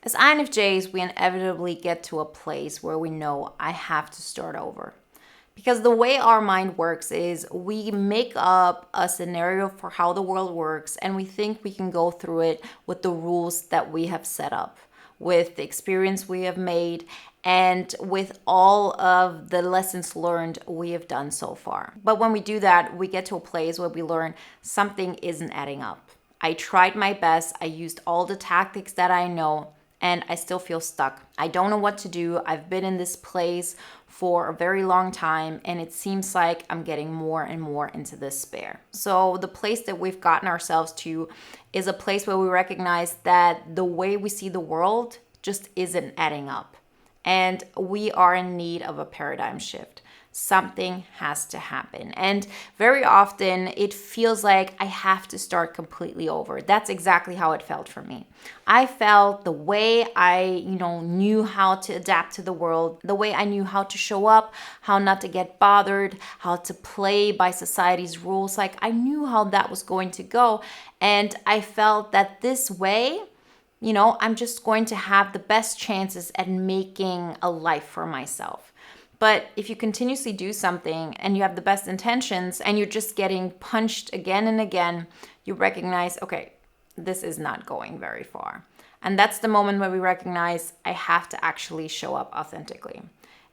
As INFJs, we inevitably get to a place where we know I have to start over. Because the way our mind works is we make up a scenario for how the world works and we think we can go through it with the rules that we have set up, with the experience we have made, and with all of the lessons learned we have done so far. But when we do that, we get to a place where we learn something isn't adding up. I tried my best, I used all the tactics that I know, and I still feel stuck. I don't know what to do. I've been in this place for a very long time, and it seems like I'm getting more and more into despair. So the place that we've gotten ourselves to is a place where we recognize that the way we see the world just isn't adding up. And we are in need of a paradigm shift. Something has to happen. And very often it feels like I have to start completely over. That's exactly how it felt for me. I felt the way I, knew how to adapt to the world, the way I knew how to show up, how not to get bothered, how to play by society's rules. Like I knew how that was going to go. And I felt that this way, I'm just going to have the best chances at making a life for myself. But if you continuously do something and you have the best intentions and you're just getting punched again and again, you recognize, okay, this is not going very far. And that's the moment where we recognize I have to actually show up authentically.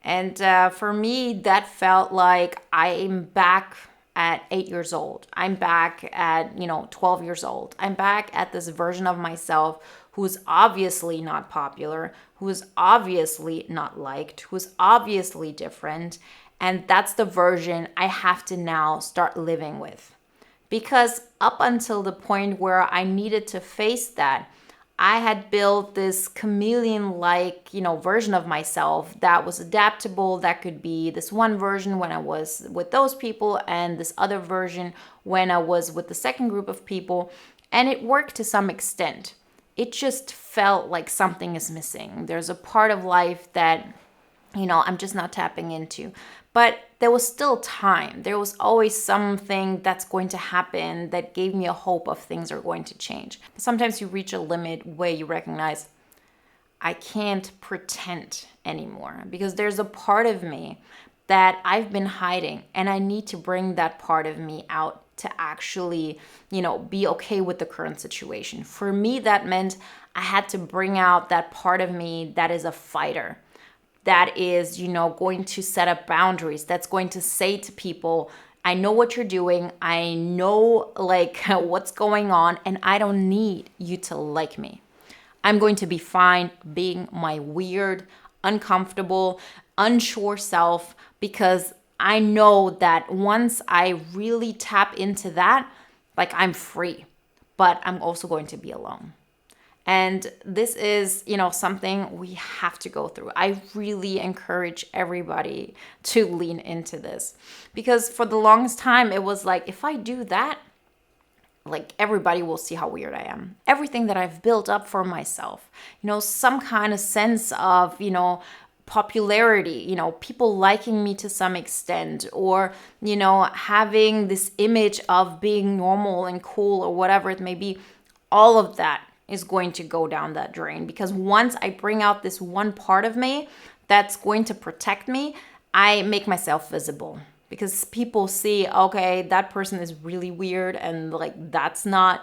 And for me, that felt like I'm back at 8 years old. I'm back at, 12 years old. I'm back at this version of myself who's obviously not popular, who is obviously not liked, who is obviously different. And that's the version I have to now start living with. Because up until the point where I needed to face that, I had built this chameleon-like, version of myself that was adaptable, that could be this one version when I was with those people and this other version when I was with the second group of people. And it worked to some extent. It just felt like something is missing. There's a part of life that, I'm just not tapping into. But there was still time. There was always something that's going to happen that gave me a hope of things are going to change. Sometimes you reach a limit where you recognize, I can't pretend anymore because there's a part of me that I've been hiding and I need to bring that part of me out to actually, be okay with the current situation. For me, that meant I had to bring out that part of me that is a fighter, that is, going to set up boundaries, that's going to say to people, I know what you're doing, I know what's going on, and I don't need you to like me. I'm going to be fine being my weird, uncomfortable, unsure self because I know that once I really tap into that, I'm free, but I'm also going to be alone. And this is, something we have to go through. I really encourage everybody to lean into this because for the longest time, it was like, if I do that, everybody will see how weird I am. Everything that I've built up for myself, some kind of sense of, popularity, people liking me to some extent, or, having this image of being normal and cool or whatever it may be, all of that is going to go down that drain. Because once I bring out this one part of me that's going to protect me, I make myself visible. Because people see, okay, that person is really weird and that's not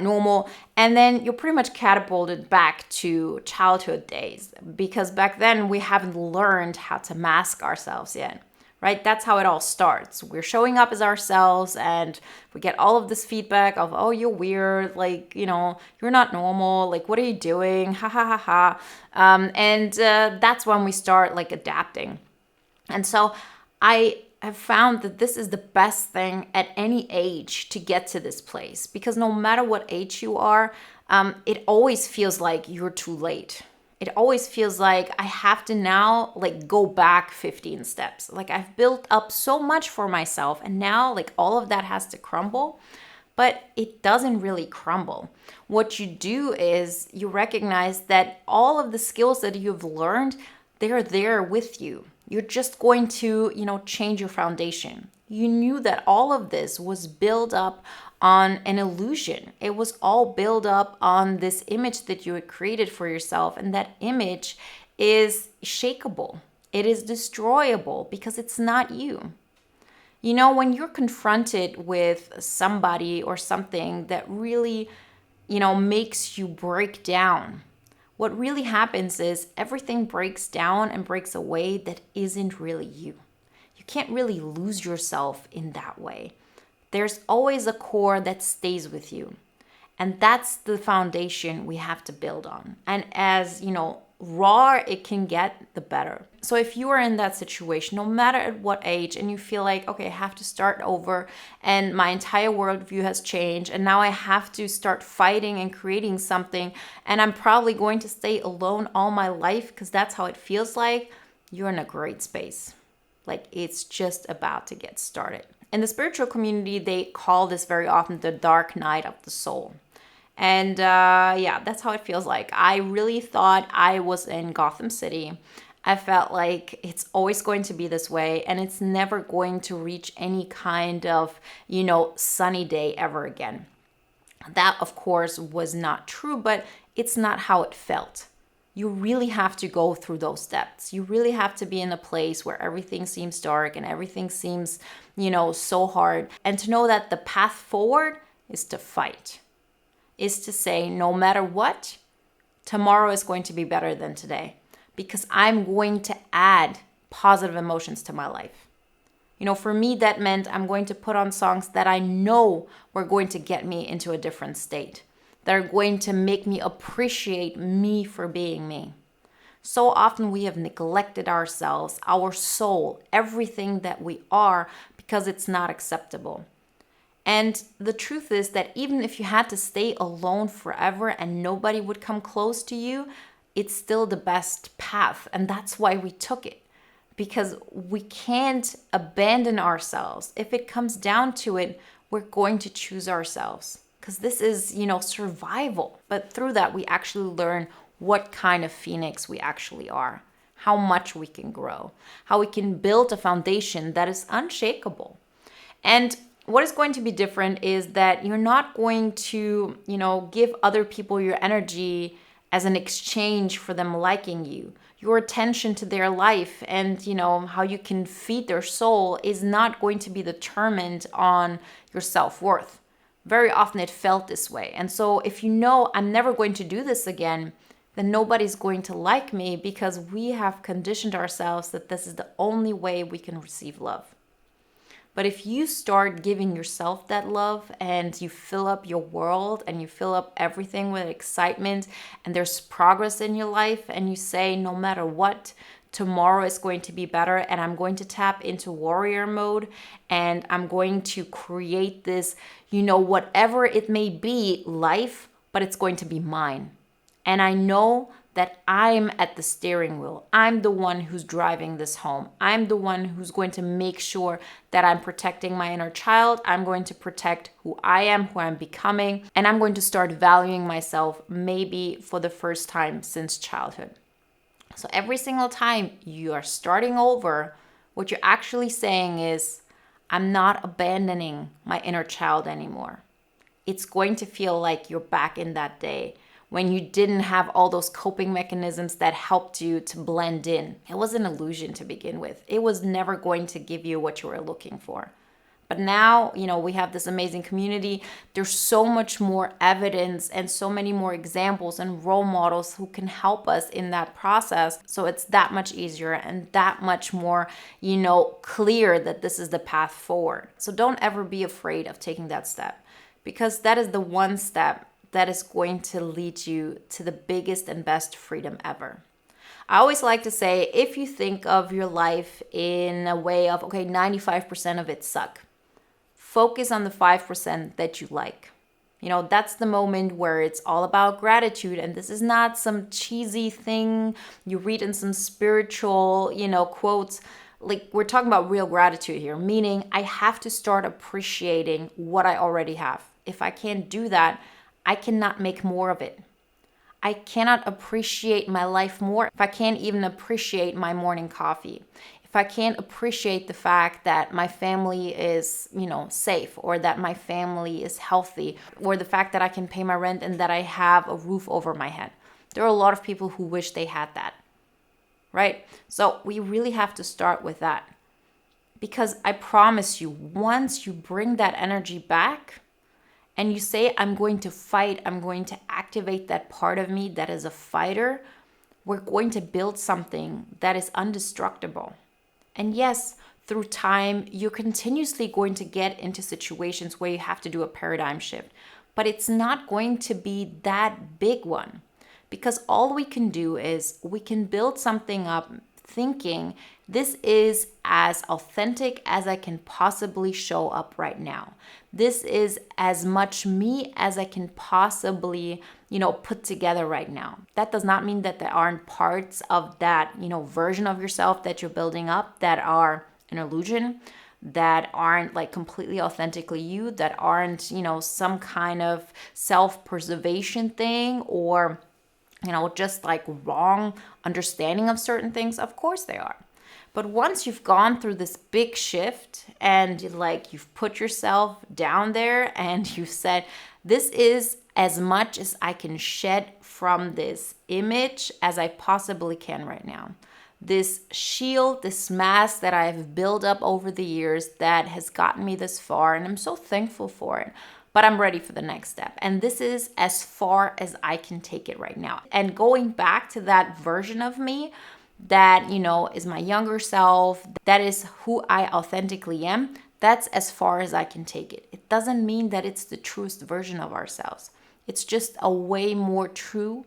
normal. And then you're pretty much catapulted back to childhood days because back then we haven't learned how to mask ourselves yet, right? That's how it all starts. We're showing up as ourselves and we get all of this feedback of, oh, you're weird. You're not normal. What are you doing? Ha ha ha ha. And that's when we start adapting. And so I have found that this is the best thing at any age to get to this place because no matter what age you are, it always feels like you're too late. It always feels like I have to now go back 15 steps. I've built up so much for myself and now all of that has to crumble, but it doesn't really crumble. What you do is you recognize that all of the skills that you've learned, they're there with you. You're just going to, change your foundation. You knew that all of this was built up on an illusion. It was all built up on this image that you had created for yourself. And that image is shakable. It is destroyable because it's not you. You know, when you're confronted with somebody or something that really, makes you break down, what really happens is everything breaks down and breaks away that isn't really you. You can't really lose yourself in that way. There's always a core that stays with you. And that's the foundation we have to build on. And as, raw it can get, the better. So if you are in that situation, no matter at what age, and you feel like, okay, I have to start over and my entire worldview has changed and now I have to start fighting and creating something and I'm probably going to stay alone all my life because that's how it feels like, you're in a great space. Like it's just about to get started. In the spiritual community, they call this very often the dark night of the soul. And that's how it feels like. I really thought I was in Gotham City. I felt like it's always going to be this way and it's never going to reach any kind of, sunny day ever again. That, of course, was not true, but it's not how it felt. You really have to go through those steps. You really have to be in a place where everything seems dark and everything seems, so hard. And to know that the path forward is to fight. Is to say, no matter what, tomorrow is going to be better than today because I'm going to add positive emotions to my life. For me, that meant I'm going to put on songs that I know were going to get me into a different state, that are going to make me appreciate me for being me. So often we have neglected ourselves, our soul, everything that we are because it's not acceptable. And the truth is that even if you had to stay alone forever and nobody would come close to you, it's still the best path. And that's why we took it. Because we can't abandon ourselves. If it comes down to it, we're going to choose ourselves. Because this is, survival. But through that, we actually learn what kind of phoenix we actually are. How much we can grow. How we can build a foundation that is unshakable. And what is going to be different is that you're not going to, give other people your energy as an exchange for them liking you. Your attention to their life and, how you can feed their soul is not going to be determined on your self-worth. Very often it felt this way. And so if I'm never going to do this again, then nobody's going to like me because we have conditioned ourselves that this is the only way we can receive love. But if you start giving yourself that love and you fill up your world and you fill up everything with excitement and there's progress in your life and you say, no matter what, tomorrow is going to be better and I'm going to tap into warrior mode and I'm going to create this, whatever it may be, life, but it's going to be mine. And I know that I'm at the steering wheel. I'm the one who's driving this home. I'm the one who's going to make sure that I'm protecting my inner child. I'm going to protect who I am, who I'm becoming, and I'm going to start valuing myself maybe for the first time since childhood. So every single time you are starting over, what you're actually saying is, I'm not abandoning my inner child anymore. It's going to feel like you're back in that day when you didn't have all those coping mechanisms that helped you to blend in. It was an illusion to begin with. It was never going to give you what you were looking for. But now, we have this amazing community. There's so much more evidence and so many more examples and role models who can help us in that process. So it's that much easier and that much more, clear that this is the path forward. So don't ever be afraid of taking that step because that is the one step that is going to lead you to the biggest and best freedom ever. I always like to say, if you think of your life in a way of, 95% of it suck. Focus on the 5% that you like. That's the moment where it's all about gratitude. And this is not some cheesy thing you read in some spiritual, quotes. Like, we're talking about real gratitude here, meaning I have to start appreciating what I already have. If I can't do that, I cannot make more of it. I cannot appreciate my life more if I can't even appreciate my morning coffee. If if I can't appreciate the fact that my family is, safe, or that my family is healthy, or the fact that I can pay my rent and that I have a roof over my head. There are a lot of people who wish they had that, right? So we really have to start with that. Because I promise you, once you bring that energy back and you say, I'm going to fight, I'm going to activate that part of me that is a fighter, we're going to build something that is indestructible. And yes, through time, you're continuously going to get into situations where you have to do a paradigm shift. But it's not going to be that big one. Because all we can do is we can build something up thinking this is as authentic as I can possibly show up right now. This is as much me as I can possibly, put together right now. That does not mean that there aren't parts of that, version of yourself that you're building up that are an illusion, that aren't like completely authentically you, that aren't, some kind of self-preservation thing or just like wrong understanding of certain things. Of course they are. But once you've gone through this big shift and you've put yourself down there and you've said, this is as much as I can shed from this image as I possibly can right now. This shield, this mask that I've built up over the years that has gotten me this far, and I'm so thankful for it. But I'm ready for the next step. And this is as far as I can take it right now. And going back to that version of me that, is my younger self, that is who I authentically am, that's as far as I can take it. It doesn't mean that it's the truest version of ourselves. It's just a way more true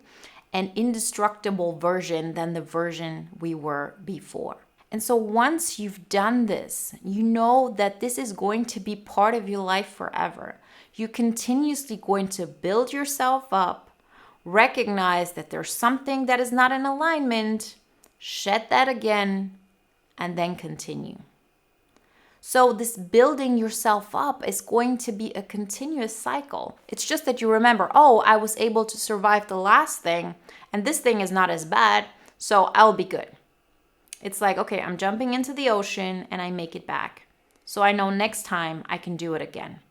and indestructible version than the version we were before. And so once you've done this, you know that this is going to be part of your life forever. You're continuously going to build yourself up, recognize that there's something that is not in alignment, shed that again, and then continue. So this building yourself up is going to be a continuous cycle. It's just that you remember, I was able to survive the last thing, and this thing is not as bad, so I'll be good. It's like, okay, I'm jumping into the ocean and I make it back. So I know next time I can do it again.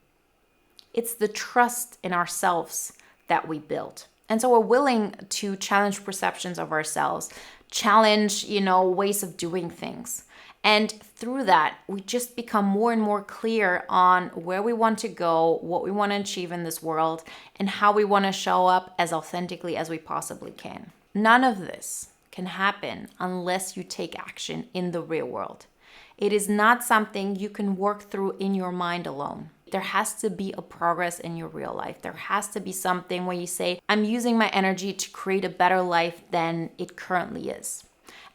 It's the trust in ourselves that we build. And so we're willing to challenge perceptions of ourselves, challenge, ways of doing things. And through that, we just become more and more clear on where we want to go, what we want to achieve in this world, and how we want to show up as authentically as we possibly can. None of this can happen unless you take action in the real world. It is not something you can work through in your mind alone. There has to be a progress in your real life. There has to be something where you say, I'm using my energy to create a better life than it currently is.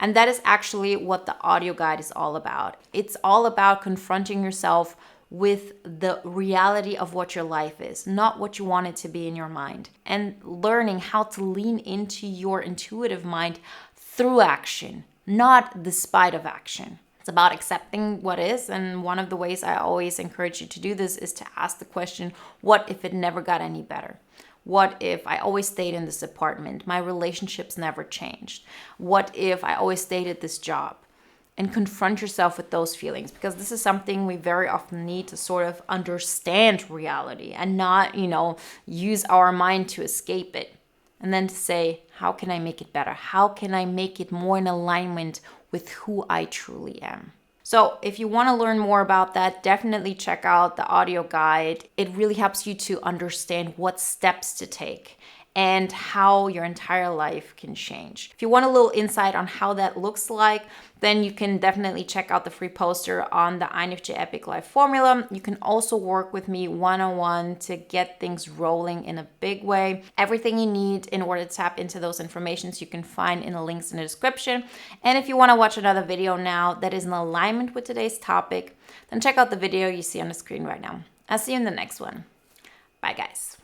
And that is actually what the audio guide is all about. It's all about confronting yourself with the reality of what your life is, not what you want it to be in your mind, and learning how to lean into your intuitive mind through action, not despite of action. It's about accepting what is, and one of the ways I always encourage you to do this is to ask the question, what if it never got any better? What if I always stayed in this apartment? My relationships never changed. What if I always stayed at this job? And confront yourself with those feelings, because this is something we very often need to sort of understand reality and not, use our mind to escape it. And then to say, how can I make it better? How can I make it more in alignment with who I truly am? So if you want to learn more about that, definitely check out the audio guide. It really helps you to understand what steps to take and how your entire life can change. If you want a little insight on how that looks like, then you can definitely check out the free poster on the INFJ Epic Life Formula. You can also work with me one-on-one to get things rolling in a big way. Everything you need in order to tap into those informations you can find in the links in the description. And if you want to watch another video now that is in alignment with today's topic, then check out the video you see on the screen right now. I'll see you in the next one. Bye, guys.